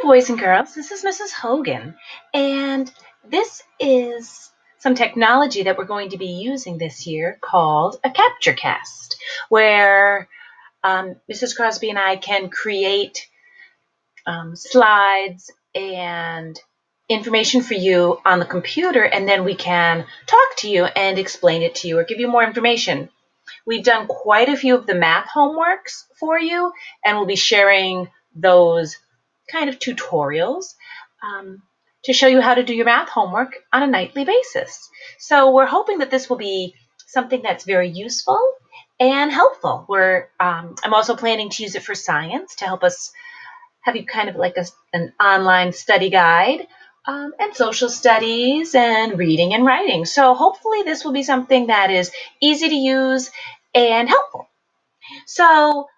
boys and girls. This is Mrs. Hogan, and this is some technology that we're going to be using this year called a capture cast, where Mrs. Crosby and I can create slides and information for you on the computer, and then we can talk to you and explain it to you or give you more information. We've done quite a few of the math homeworks for you, and we'll be sharing those kind of tutorials to show you how to do your math homework on a nightly basis. So we're hoping that this will be something that's very useful and helpful. I'm also planning to use it for science to help us have you kind of like an online study guide, and social studies and reading and writing. So hopefully this will be something that is easy to use and helpful. So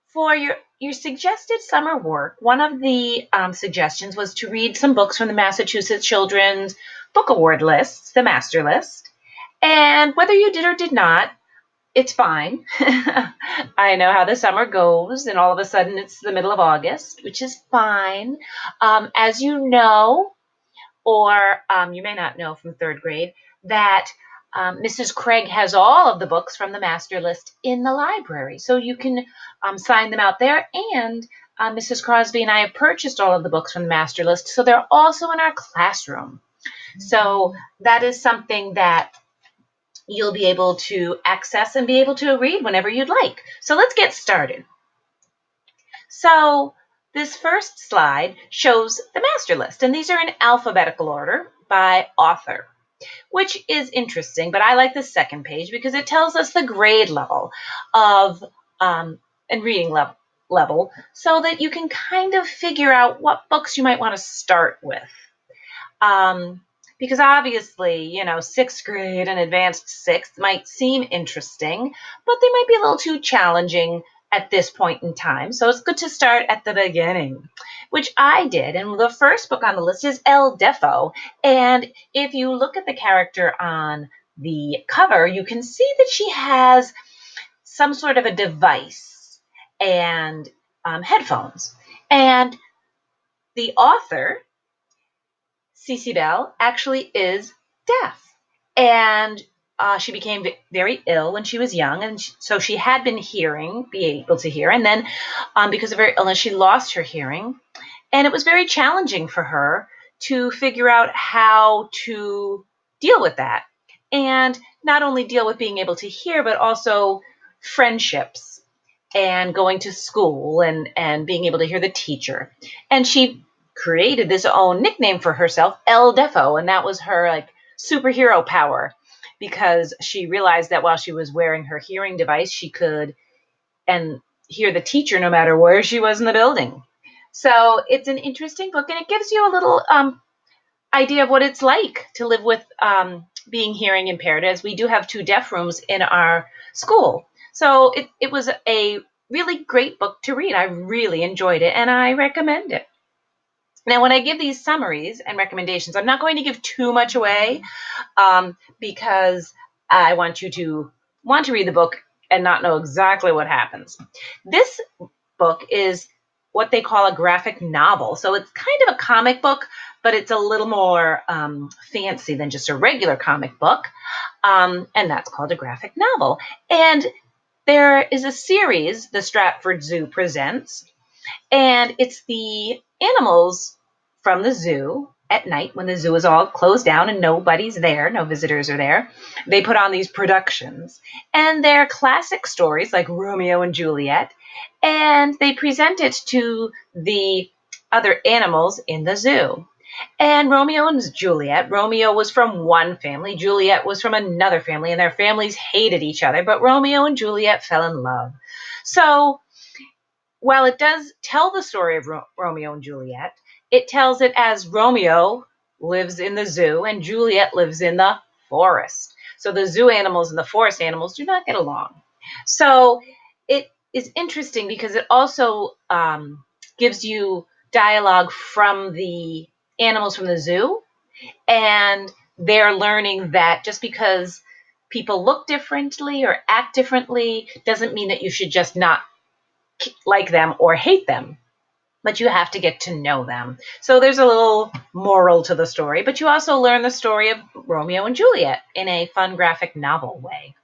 for your suggested summer work, one of the suggestions was to read some books from the Massachusetts Children's Book Award lists, the Master List. And whether you did or did not, it's fine. I know how the summer goes, and all of a sudden it's the middle of August, which is fine. As you know, or you may not know from third grade, that Mrs. Craig has all of the books from the master list in the library. So you can sign them out there. And Mrs. Crosby and I have purchased all of the books from the master list. So they're also in our classroom. So that is something that you'll be able to access and be able to read whenever you'd like. So let's get started. So this first slide shows the master list, and these are in alphabetical order by author, which is interesting, but I like the second page because it tells us the grade level of and reading level so that you can kind of figure out what books you might want to start with. Because obviously, sixth grade and advanced sixth might seem interesting, but they might be a little too challenging at this point in time. So it's good to start at the beginning, which I did. And the first book on the list is El Defo. And if you look at the character on the cover, you can see that she has some sort of a device and headphones. And the author, Cece Bell, actually is deaf. And she became very ill when she was young, and so she had been be able to hear. And then because of her illness, she lost her hearing. And it was very challenging for her to figure out how to deal with that. And not only deal with being able to hear, but also friendships and going to school and being able to hear the teacher. And she created this own nickname for herself, El Defo, and that was her superhero power, because she realized that while she was wearing her hearing device, she could hear the teacher no matter where she was in the building. So it's an interesting book, and it gives you a little idea of what it's like to live with being hearing impaired, as we do have 2 deaf rooms in our school. So it was a really great book to read. I really enjoyed it, and I recommend it. Now, when I give these summaries and recommendations, I'm not going to give too much away because I want you to want to read the book and not know exactly what happens. This book is what they call a graphic novel. So it's kind of a comic book, but it's a little more fancy than just a regular comic book. And that's called a graphic novel. And there is a series, the Stratford Zoo Presents, and it's the animals from the zoo at night when the zoo is all closed down and nobody's there, no visitors are there. They put on these productions, and they're classic stories like Romeo and Juliet, and they present it to the other animals in the zoo. And Romeo and Juliet, Romeo was from one family, Juliet was from another family, and their families hated each other, but Romeo and Juliet fell in love. So while it does tell the story of Romeo and Juliet, it tells it as Romeo lives in the zoo and Juliet lives in the forest. So the zoo animals and the forest animals do not get along. So it is interesting because it also gives you dialogue from the animals from the zoo, and they're learning that just because people look differently or act differently doesn't mean that you should just not like them or hate them. but you have to get to know them. So there's a little moral to the story, but you also learn the story of Romeo and Juliet in a fun graphic novel way.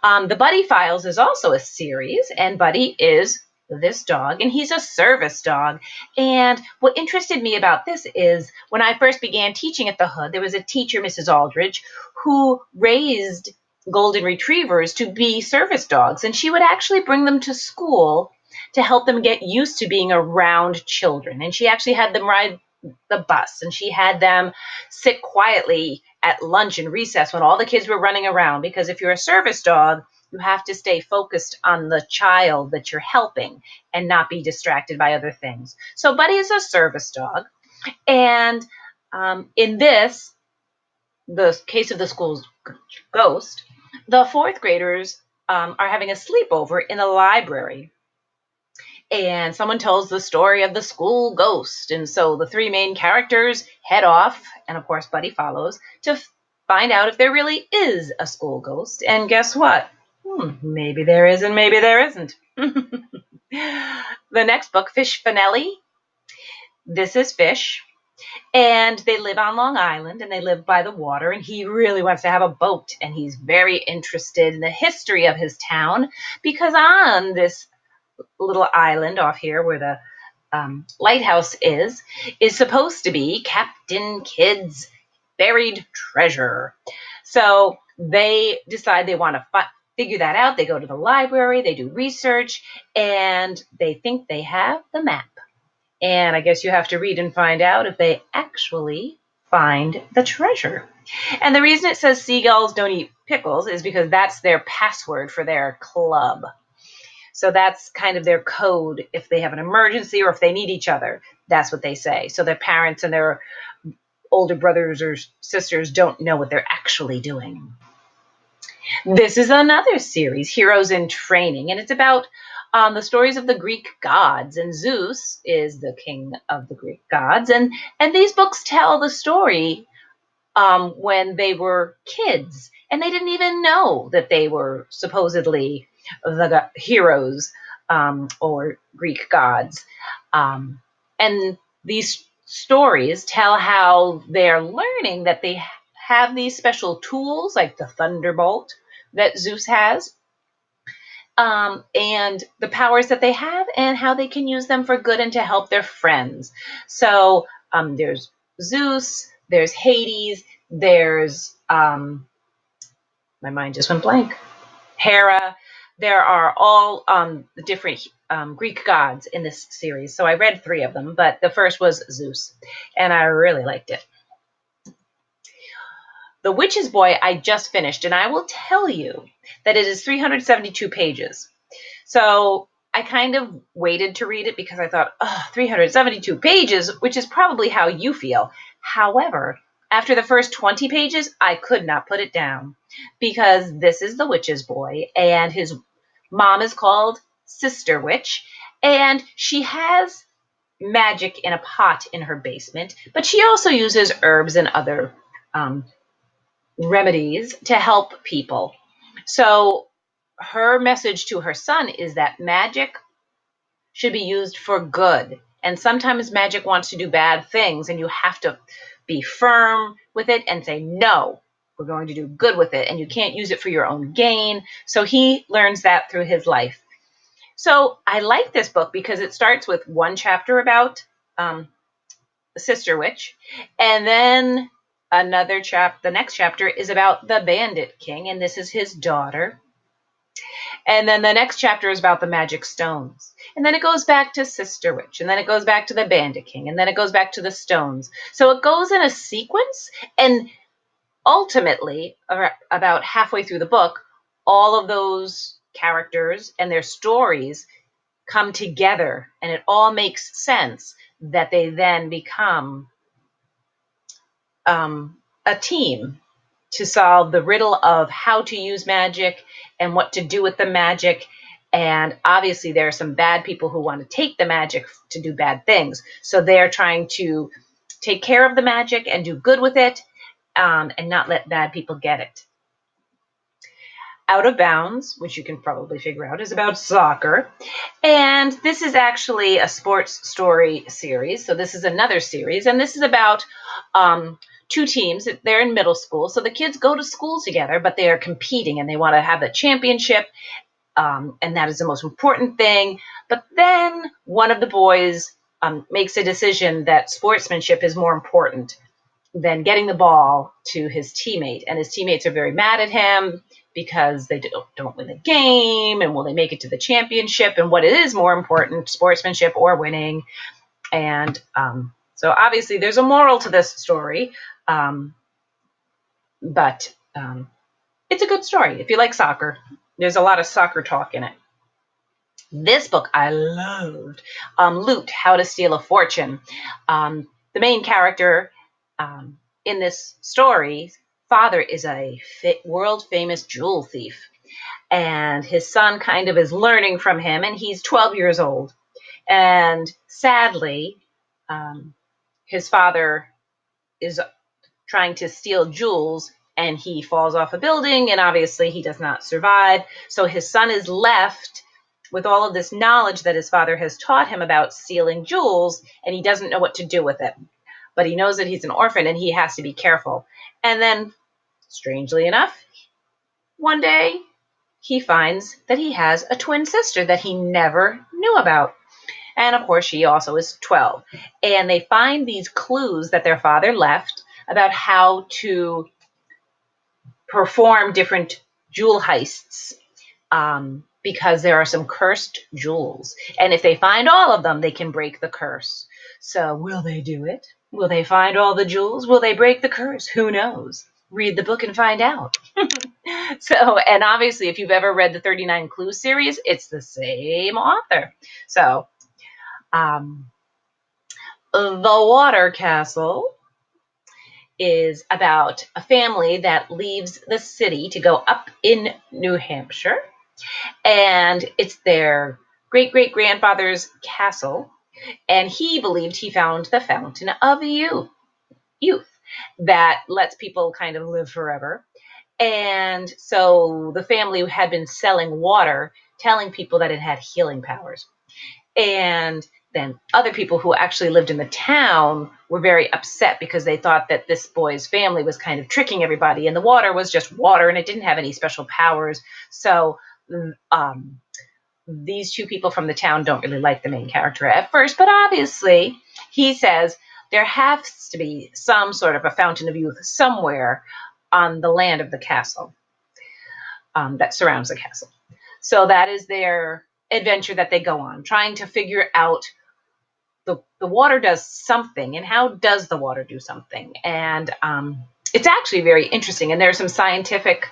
The Buddy Files is also a series, and Buddy is this dog, and he's a service dog. And what interested me about this is when I first began teaching at the Hood, there was a teacher, Mrs. Aldridge, who raised golden retrievers to be service dogs, and she would actually bring them to school to help them get used to being around children. And she actually had them ride the bus, and she had them sit quietly at lunch and recess when all the kids were running around, because if you're a service dog, you have to stay focused on the child that you're helping and not be distracted by other things. So Buddy is a service dog. And in this, the case of the school's ghost, the fourth graders are having a sleepover in a library. And someone tells the story of the school ghost. And so the three main characters head off, and of course Buddy follows, to find out if there really is a school ghost. And guess what? Maybe there is and maybe there isn't. The next book, Fish Fanelli. This is Fish. And they live on Long Island, and they live by the water, and he really wants to have a boat, and he's very interested in the history of his town, because on this little island off here where the lighthouse is supposed to be Captain Kidd's buried treasure. So they decide they want to figure that out. They go to the library, they do research, and they think they have the map. And I guess you have to read and find out if they actually find the treasure. And the reason it says seagulls don't eat pickles is because that's their password for their club. So that's kind of their code if they have an emergency or if they need each other. That's what they say. So their parents and their older brothers or sisters don't know what they're actually doing. This is another series, Heroes in Training, and it's about the stories of the Greek gods. And Zeus is the king of the Greek gods. And these books tell the story when they were kids, and they didn't even know that they were supposedly the heroes or Greek gods. And these stories tell how they're learning that they have these special tools, like the thunderbolt that Zeus has, and the powers that they have, and how they can use them for good and to help their friends. So there's Zeus, there's Hades, there's my mind just went blank. Hera. There are all different Greek gods in this series. So I read 3 of them, but the first was Zeus, and I really liked it. The Witch's Boy I just finished, and I will tell you that it is 372 pages. So I kind of waited to read it because I thought, 372 pages, which is probably how you feel. However, after the first 20 pages, I could not put it down, because this is the Witch's Boy, and his mom is called Sister Witch, and she has magic in a pot in her basement, but she also uses herbs and other remedies to help people. So her message to her son is that magic should be used for good. And sometimes magic wants to do bad things, and you have to be firm with it and say, no, we're going to do good with it, and you can't use it for your own gain. So he learns that through his life. So I like this book because it starts with one chapter about the Sister Witch, and then the next chapter is about the Bandit King, and this is his daughter. And then the next chapter is about the magic stones. And then it goes back to Sister Witch, and then it goes back to the Bandit King, and then it goes back to the stones. So it goes in a sequence, and ultimately, about halfway through the book, all of those characters and their stories come together, and it all makes sense that they then become a team to solve the riddle of how to use magic and what to do with the magic. And obviously there are some bad people who want to take the magic to do bad things. So they're trying to take care of the magic and do good with it, and not let bad people get it. Out of Bounds, which you can probably figure out, is about soccer. And this is actually a sports story series. So this is another series. And this is about two teams. They're in middle school. So the kids go to school together, but they are competing and they want to have the championship. And that is the most important thing. But then one of the boys makes a decision that sportsmanship is more important than getting the ball to his teammate. And his teammates are very mad at him because they don't win the game, and will they make it to the championship, and what is more important, sportsmanship or winning. And so obviously there's a moral to this story, but it's a good story. If you like soccer, there's a lot of soccer talk in it. This book I loved, Loot, How to Steal a Fortune. The main character in this story, father is a world famous jewel thief, and his son kind of is learning from him, and he's 12 years old. And sadly, his father is trying to steal jewels, and he falls off a building, and obviously he does not survive. So his son is left with all of this knowledge that his father has taught him about stealing jewels, and he doesn't know what to do with it. But he knows that he's an orphan and he has to be careful. And then, strangely enough, one day he finds that he has a twin sister that he never knew about. And of course, she also is 12. And they find these clues that their father left about how to perform different jewel heists, because there are some cursed jewels. And if they find all of them, they can break the curse. So will they do it? Will they find all the jewels? Will they break the curse? Who knows? Read the book and find out. So, and obviously, if you've ever read the 39 Clues series, it's the same author. So, The Water Castle is about a family that leaves the city to go up in New Hampshire. And it's their great-great-grandfather's castle. And he believed he found the fountain of youth that lets people kind of live forever. And so the family had been selling water, telling people that it had healing powers. And then other people who actually lived in the town were very upset because they thought that this boy's family was kind of tricking everybody, and the water was just water and it didn't have any special powers. So these two people from the town don't really like the main character at first, but obviously he says there has to be some sort of a fountain of youth somewhere on the land of the castle that surrounds the castle. So that is their adventure that they go on, trying to figure out the water does something, and how does the water do something? And it's actually very interesting, and there are some scientific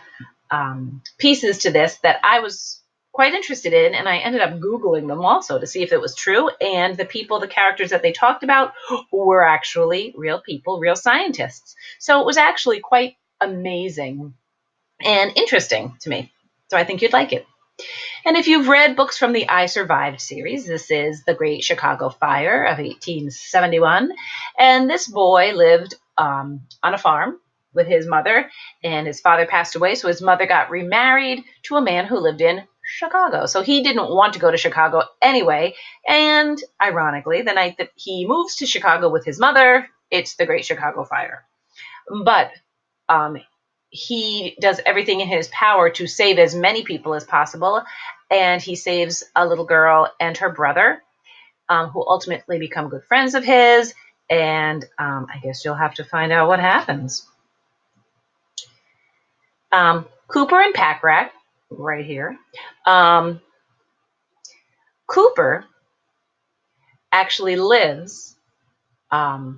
pieces to this that I was quite interested in, and I ended up Googling them also to see if it was true. And the characters that they talked about were actually real people, real scientists. So it was actually quite amazing and interesting to me. So I think you'd like it. And if you've read books from the I Survived series, this is The Great Chicago Fire of 1871. And this boy lived on a farm with his mother, and his father passed away, so his mother got remarried to a man who lived in Chicago. So he didn't want to go to Chicago anyway, and ironically, the night that he moves to Chicago with his mother, it's the Great Chicago Fire. But he does everything in his power to save as many people as possible, and he saves a little girl and her brother, who ultimately become good friends of his, and I guess you'll have to find out what happens. Cooper and Packrat, right here. Cooper actually lives at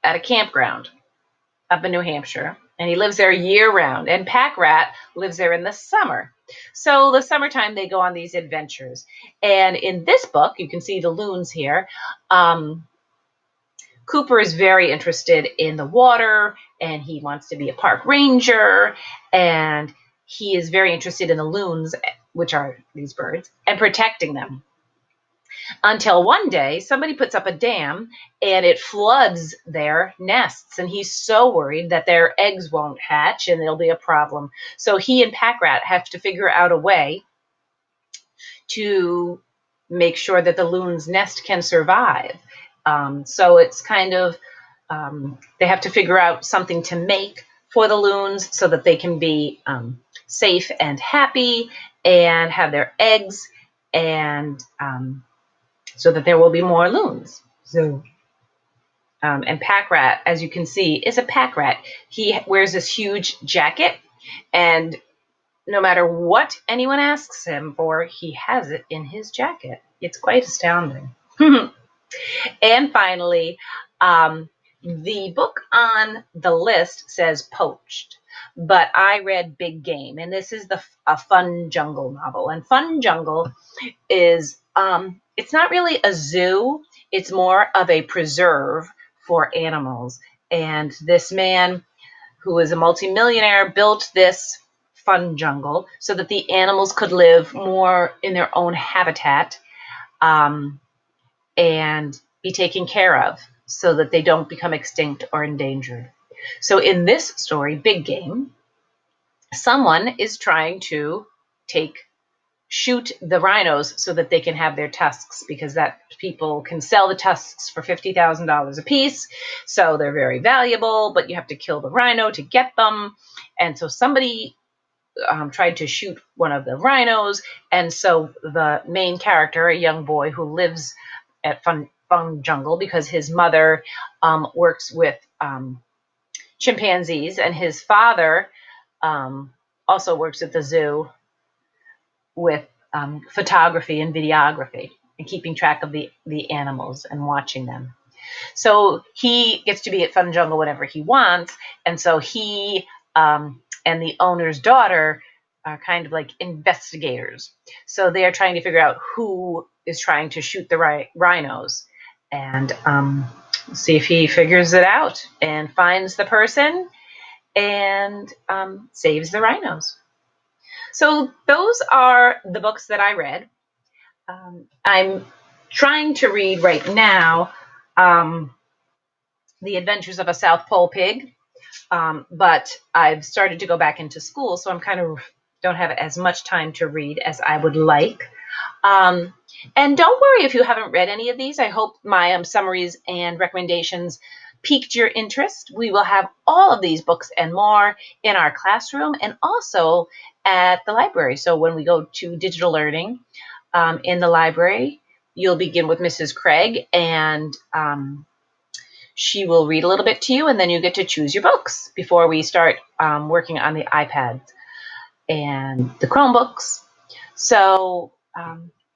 a campground up in New Hampshire, and he lives there year-round, and Packrat lives there in the summer. So the summertime, they go on these adventures. And in this book, you can see the loons here, Cooper is very interested in the water, and he wants to be a park ranger, and he is very interested in the loons, which are these birds, and protecting them. until one day somebody puts up a dam and it floods their nests, and he's so worried that their eggs won't hatch and there'll be a problem. So he and Pack Rat have to figure out a way to make sure that the loon's nest can survive. So it's kind of they have to figure out something to make for the loons so that they can be safe and happy and have their eggs, and so that there will be more loons. So, and Pack Rat, as you can see, is a pack rat. He wears this huge jacket, and no matter what anyone asks him for, he has it in his jacket. It's quite astounding. And finally, the book on the list says Poached, but I read Big Game, and this is a Fun Jungle novel. And Fun Jungle is it's not really a zoo, it's more of a preserve for animals. And this man, who is a multimillionaire, built this fun jungle so that the animals could live more in their own habitat, and be taken care of so that they don't become extinct or endangered. So in this story, Big Game, someone is trying to shoot the rhinos so that they can have their tusks, because that people can sell the tusks for $50,000 a piece. So they're very valuable, but you have to kill the rhino to get them. And so somebody tried to shoot one of the rhinos. And so the main character, a young boy who lives at Fun Jungle because his mother works with chimpanzees, and his father also works at the zoo with photography and videography and keeping track of the animals and watching them. So he gets to be at Fun Jungle whenever he wants, and so he and the owner's daughter are kind of like investigators. So they are trying to figure out who is trying to shoot the rhinos, and see if he figures it out and finds the person and saves the rhinos. So those are the books that I read. I'm trying to read right now The Adventures of a South Pole Pig, but I've started to go back into school, so I'm kind of don't have as much time to read as I would like. And don't worry if you haven't read any of these. I hope my summaries and recommendations piqued your interest. We will have all of these books and more in our classroom and also at the library. So when we go to digital learning in the library, you'll begin with Mrs. Craig, and she will read a little bit to you, and then you get to choose your books before we start working on the iPads and the Chromebooks. So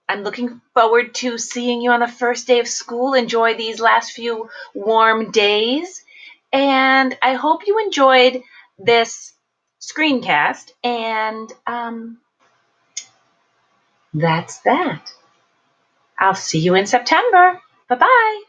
I'm looking forward to seeing you on the first day of school. Enjoy these last few warm days. And I hope you enjoyed this screencast. And that's that. I'll see you in September. Bye-bye.